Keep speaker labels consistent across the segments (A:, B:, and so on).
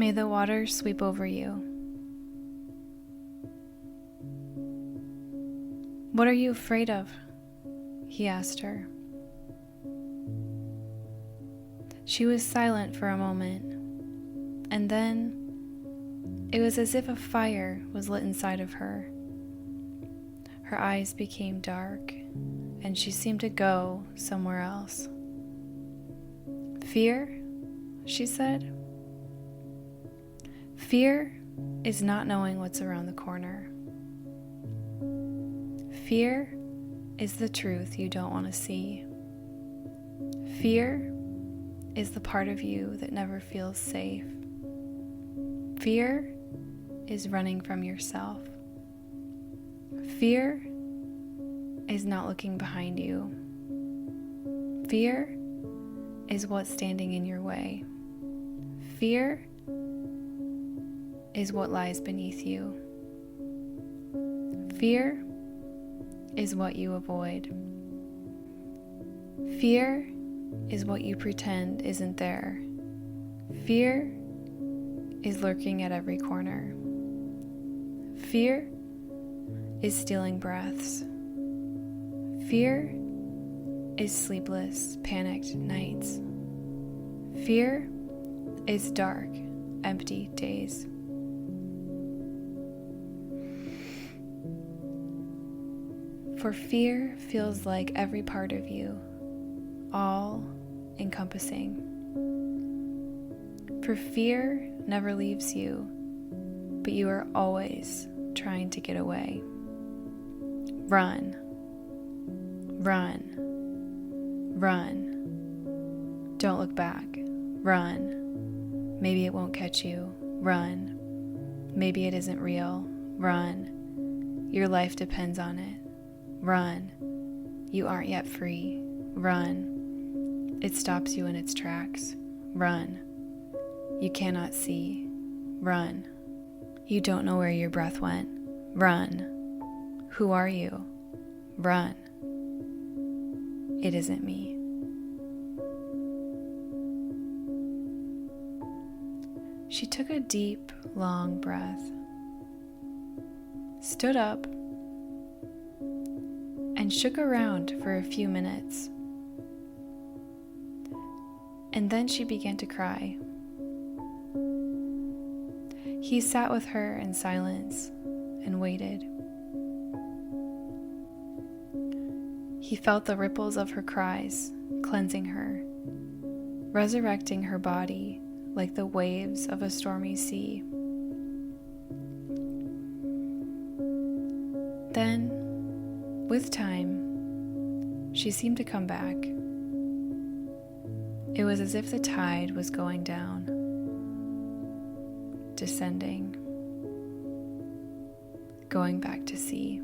A: May the water sweep over you. What are you afraid of? He asked her. She was silent for a moment, and then it was as if a fire was lit inside of her. Her eyes became dark, and she seemed to go somewhere else. Fear, she said. Fear is not knowing what's around the corner. Fear is the truth you don't want to see. Fear is the part of you that never feels safe. Fear is running from yourself. Fear is not looking behind you. Fear is what's standing in your way. Fear is what lies beneath you. Fear is what you avoid. Fear is what you pretend isn't there. Fear is lurking at every corner. Fear is stealing breaths. Fear is sleepless, panicked nights. Fear is dark, empty days. For fear feels like every part of you, all encompassing. For fear never leaves you, but you are always trying to get away. Run, run, run. Don't look back. Run. Maybe it won't catch you. Run. Maybe it isn't real. Run. Your life depends on it. Run. You aren't yet free. Run. It stops you in its tracks. Run. You cannot see. Run. You don't know where your breath went. Run. Who are you? Run. It isn't me. She took a deep, long breath, stood up, and shook around for a few minutes. And then she began to cry. He sat with her in silence and waited. He felt the ripples of her cries cleansing her, resurrecting her body like the waves of a stormy sea. Then, with time, she seemed to come back. It was as if the tide was going down, descending, going back to sea.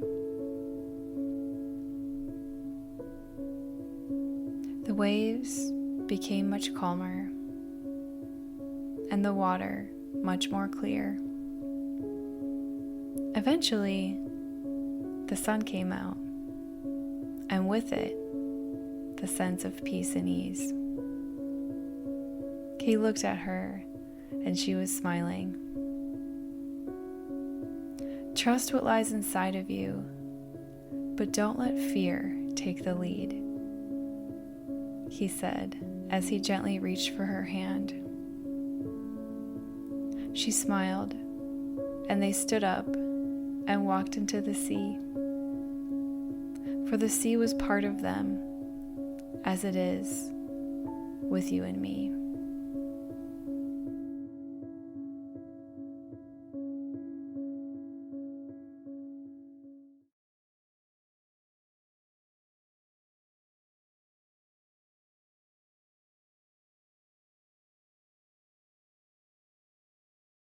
A: The waves became much calmer, and the water much more clear. Eventually, the sun came out, and with it, the sense of peace and ease. He looked at her, and she was smiling. Trust what lies inside of you, but don't let fear take the lead, he said as he gently reached for her hand. She smiled, and they stood up and walked into the sea. For the sea was part of them, as it is with you and me.